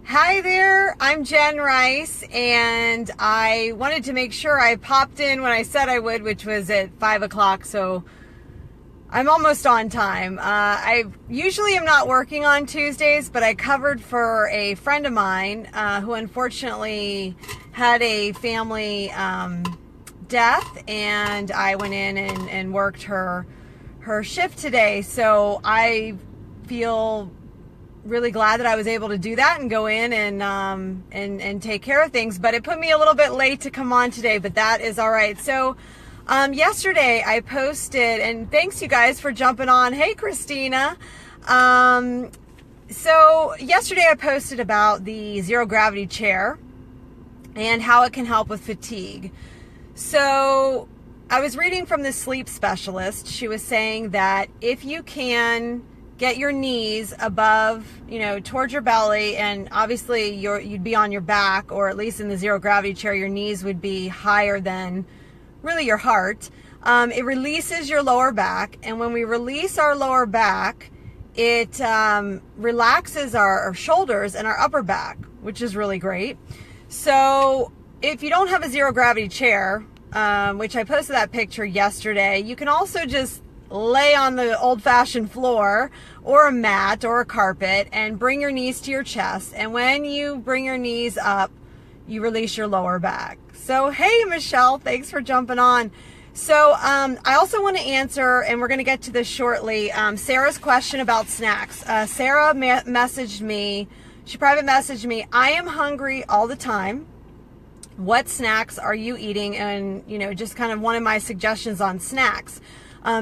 Hi there, I'm Jen Rice, and I wanted to make sure I popped in when I said I would, which was at 5 o'clock, so I'm almost on time. I usually am not working on Tuesdays, but I covered for a friend of mine who unfortunately had a family death, and I went in and worked her shift today, so I feel really glad that I was able to do that and go in and take care of things. But it put me a little bit late to come on today, but that is all right. So yesterday I posted, and thanks you guys for jumping on. Hey Christina. So yesterday I posted about the zero gravity chair and how it can help with fatigue. So I was reading from the sleep specialist. She was saying that if you can get your knees above, towards your belly, and obviously you'd be on your back, or at least in the zero gravity chair, your knees would be higher than really your heart. It releases your lower back, and when we release our lower back, it relaxes our shoulders and our upper back, which is really great. So if you don't have a zero gravity chair, which I posted that picture yesterday, you can also just lay on the old-fashioned floor or a mat or a carpet and bring your knees to your chest. And when you bring your knees up, you release your lower back. So, hey, Michelle, thanks for jumping on. So I also want to answer, and we're going to get to this shortly, Sarah's question about snacks. Sarah messaged me, she private messaged me, I am hungry all the time. What snacks are you eating? And, just kind of one of my suggestions on snacks.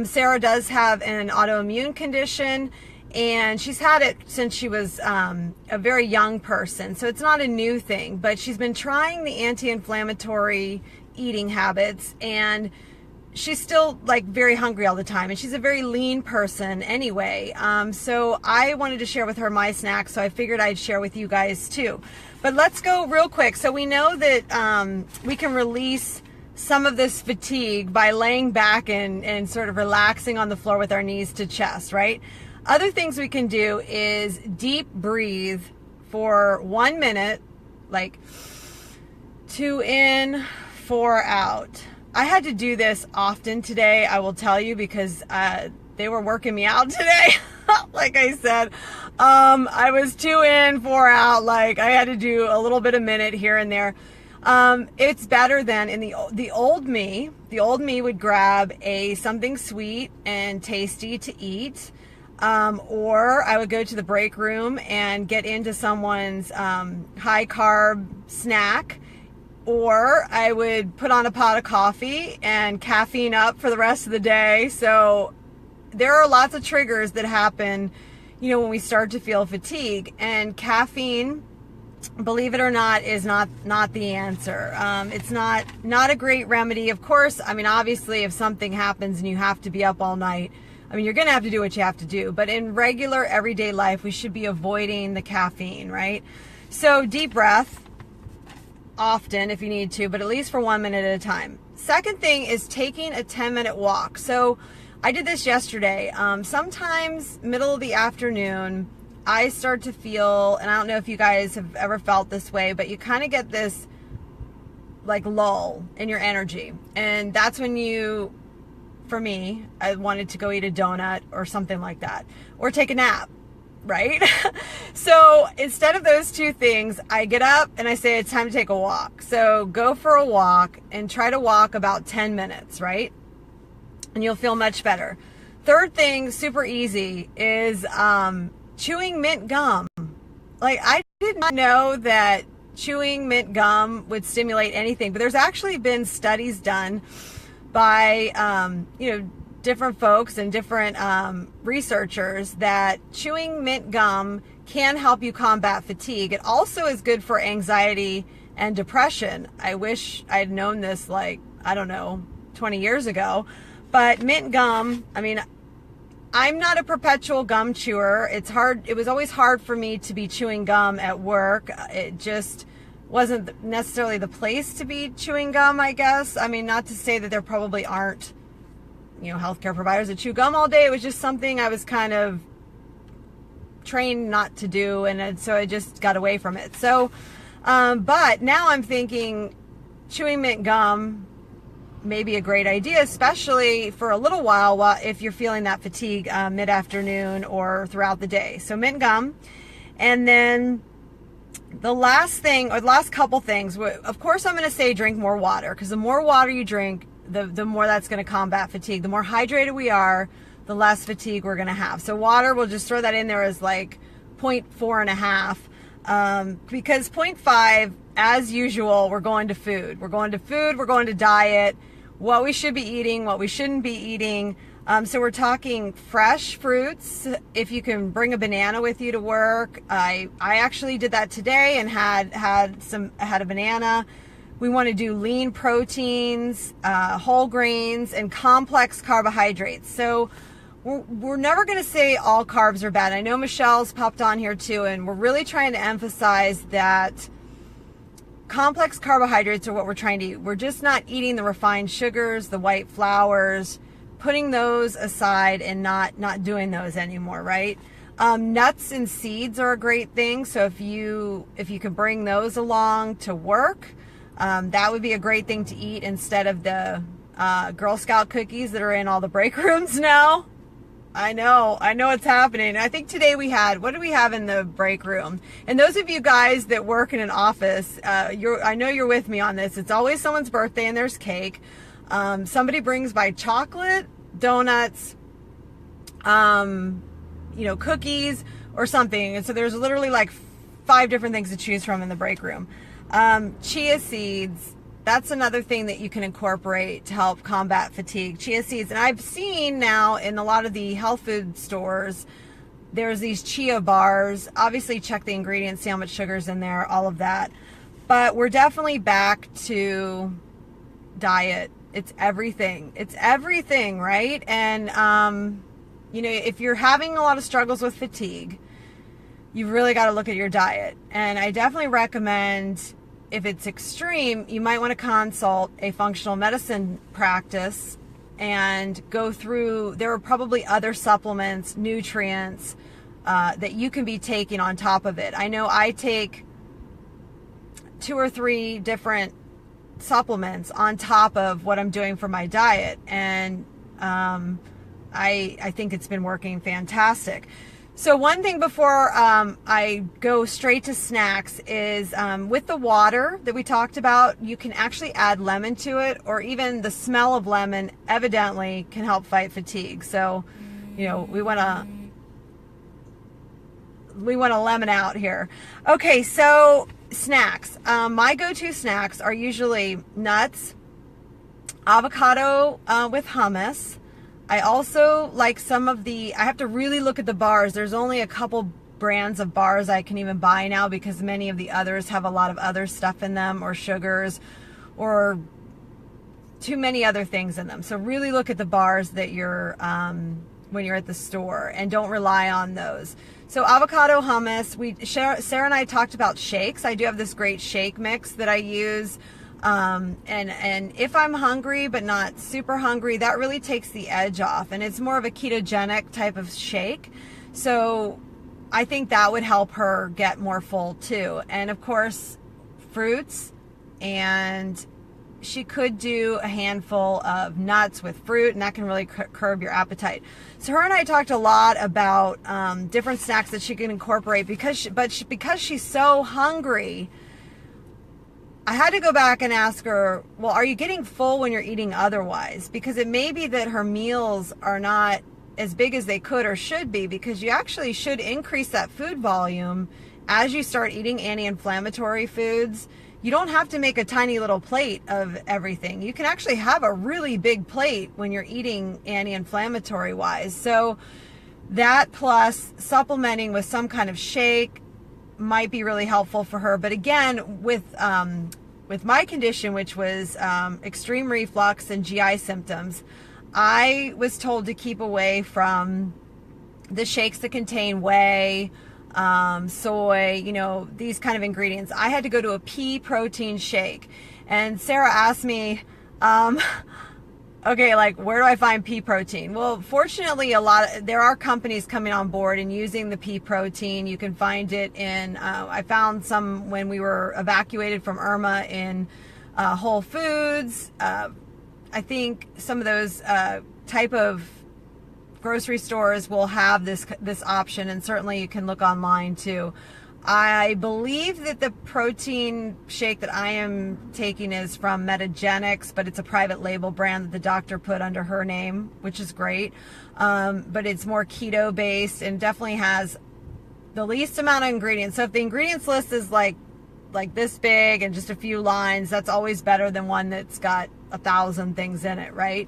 Sarah does have an autoimmune condition, and she's had it since she was a very young person. So it's not a new thing, but she's been trying the anti-inflammatory eating habits, and she's still very hungry all the time, and she's a very lean person anyway. So I wanted to share with her my snacks, so I figured I'd share with you guys too. But let's go real quick. So we know that we can release some of this fatigue by laying back and sort of relaxing on the floor with our knees to chest, right? Other things we can do is deep breathe for 1 minute, 2 in, 4 out. I had to do this often today, I will tell you, because they were working me out today. Like I said, I was 2 in, 4 out. I had to do a little bit a minute here and there. It's better than in the old me. The old me would grab something sweet and tasty to eat, or I would go to the break room and get into someone's high carb snack, or I would put on a pot of coffee and caffeine up for the rest of the day. So there are lots of triggers that happen, when we start to feel fatigue, and caffeine, believe it or not, is not the answer. It's not a great remedy. Of course, obviously if something happens and you have to be up all night, you're going to have to do what you have to do. But in regular everyday life, we should be avoiding the caffeine, right? So deep breath, often if you need to, but at least for 1 minute at a time. Second thing is taking a 10-minute walk. So I did this yesterday. Sometimes middle of the afternoon, I start to feel, and I don't know if you guys have ever felt this way, but you kind of get this lull in your energy. And that's when for me, I wanted to go eat a donut or something like that, or take a nap, right? So instead of those two things, I get up and I say, it's time to take a walk. So go for a walk and try to walk about 10 minutes, right? And you'll feel much better. Third thing, super easy, is chewing mint gum. I did not know that chewing mint gum would stimulate anything, but there's actually been studies done by different folks and different researchers that chewing mint gum can help you combat fatigue. It also is good for anxiety and depression. I wish I'd known this 20 years ago. But mint gum, I'm not a perpetual gum chewer. It's hard. It was always hard for me to be chewing gum at work. It just wasn't necessarily the place to be chewing gum, I guess. Not to say that there probably aren't, healthcare providers that chew gum all day. It was just something I was kind of trained not to do, and so I just got away from it. So, but now I'm thinking chewing mint gum may be a great idea, especially for a little while if you're feeling that fatigue mid-afternoon or throughout the day. So mint gum. And then the last thing, or the last couple things, of course I'm going to say drink more water, because the more water you drink, the more that's going to combat fatigue. The more hydrated we are, the less fatigue we're going to have. So water, we'll just throw that in there as like 0.4.5, because 0.5, as usual, we're going to food. We're going to diet, what we should be eating, what we shouldn't be eating. So we're talking fresh fruits. If you can bring a banana with you to work. I actually did that today and had a banana. We want to do lean proteins, whole grains, and complex carbohydrates. So we're never going to say all carbs are bad. I know Michelle's popped on here too, and we're really trying to emphasize that complex carbohydrates are what we're trying to eat. We're just not eating the refined sugars, the white flours, putting those aside and not doing those anymore, right? Nuts and seeds are a great thing. So if you can bring those along to work, that would be a great thing to eat instead of the Girl Scout cookies that are in all the break rooms now. I know it's happening. I think today what did we have in the break room? And those of you guys that work in an office, I know you're with me on this. It's always someone's birthday and there's cake. Somebody brings by chocolate, donuts, cookies or something. And so there's literally like 5 different things to choose from in the break room. Chia seeds. That's another thing that you can incorporate to help combat fatigue. Chia seeds. And I've seen now in a lot of the health food stores, there's these chia bars. Obviously check the ingredients, see how much sugar's in there, all of that. But we're definitely back to diet. It's everything. It's everything, right? And, if you're having a lot of struggles with fatigue, you've really got to look at your diet. And I definitely recommend, if it's extreme, you might want to consult a functional medicine practice and go through, there are probably other supplements, nutrients that you can be taking on top of it. I know I take 2 or 3 different supplements on top of what I'm doing for my diet, and I think it's been working fantastic. So one thing before I go straight to snacks is with the water that we talked about, you can actually add lemon to it, or even the smell of lemon evidently can help fight fatigue. So, we want to lemon out here. Okay, so snacks. My go-to snacks are usually nuts, avocado with hummus. I also like some of I have to really look at the bars. There's only a couple brands of bars I can even buy now, because many of the others have a lot of other stuff in them, or sugars, or too many other things in them. So really look at the bars that you're, when you're at the store, and don't rely on those. So avocado hummus, Sarah and I talked about shakes. I do have this great shake mix that I use. And if I'm hungry but not super hungry, that really takes the edge off, and it's more of a ketogenic type of shake. So I think that would help her get more full too. And of course, fruits, and she could do a handful of nuts with fruit, and that can really curb your appetite. So her and I talked a lot about different snacks that she can incorporate, because she's so hungry. I had to go back and ask her, well, are you getting full when you're eating otherwise? Because it may be that her meals are not as big as they could or should be, because you actually should increase that food volume as you start eating anti-inflammatory foods. You don't have to make a tiny little plate of everything. You can actually have a really big plate when you're eating anti-inflammatory wise. So that, plus supplementing with some kind of shake, might be really helpful for her. But again, with my condition, which was extreme reflux and GI symptoms, I was told to keep away from the shakes that contain whey, soy, these kind of ingredients. I had to go to a pea protein shake. And Sarah asked me, Okay, like where do I find pea protein? Well, fortunately, there are companies coming on board and using the pea protein. You can find it in. I found some when we were evacuated from Irma in Whole Foods. I think some of those type of grocery stores will have this option, and certainly you can look online too. I believe that the protein shake that I am taking is from Metagenics, but it's a private label brand that the doctor put under her name, which is great. But it's more keto based and definitely has the least amount of ingredients. So if the ingredients list is like this big and just a few lines, that's always better than one that's got 1,000 things in it, right?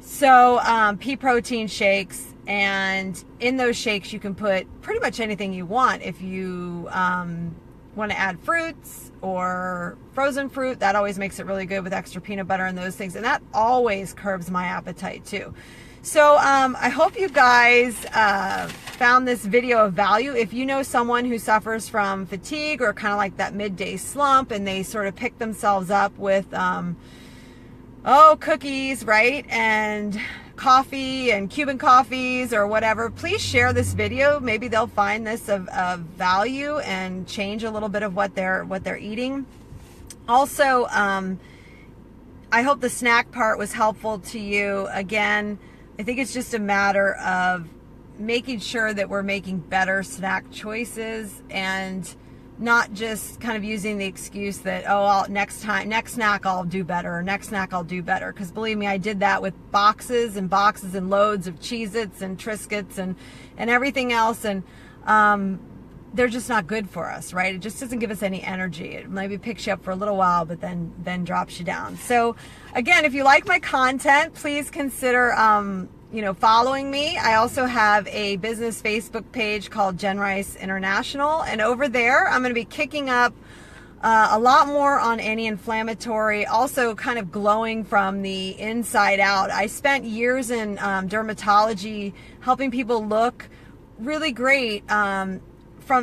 So pea protein shakes, and in those shakes you can put pretty much anything you want. If you want to add fruits or frozen fruit, that always makes it really good with extra peanut butter and those things, and that always curbs my appetite too. So I hope you guys found this video of value. If you know someone who suffers from fatigue or kind of like that midday slump, and they sort of pick themselves up with cookies, right, and coffee and Cuban coffees or whatever, please share this video. Maybe they'll find this of value and change a little bit of what they're eating. Also, I hope the snack part was helpful to you. Again, I think it's just a matter of making sure that we're making better snack choices and not just kind of using the excuse that, next snack I'll do better, or next snack I'll do better. Because believe me, I did that with boxes and boxes and loads of Cheez-Its and Triscuits and everything else. And they're just not good for us, right? It just doesn't give us any energy. It maybe picks you up for a little while, but then drops you down. So again, if you like my content, please consider following me. I also have a business Facebook page called Jenn Rice International, and over there I'm going to be kicking up a lot more on anti-inflammatory, also kind of glowing from the inside out. I spent years in dermatology helping people look really great from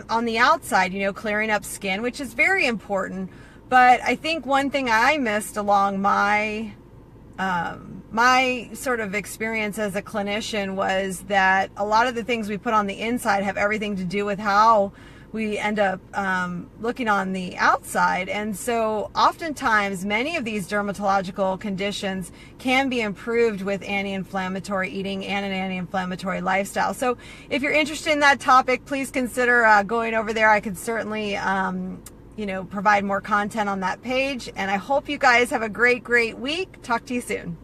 on the outside, clearing up skin, which is very important. But I think one thing I missed along my sort of experience as a clinician was that a lot of the things we put on the inside have everything to do with how we end up looking on the outside. And so oftentimes many of these dermatological conditions can be improved with anti-inflammatory eating and an anti-inflammatory lifestyle. So if you're interested in that topic, please consider going over there. I could certainly provide more content on that page. And I hope you guys have a great week. Talk to you soon.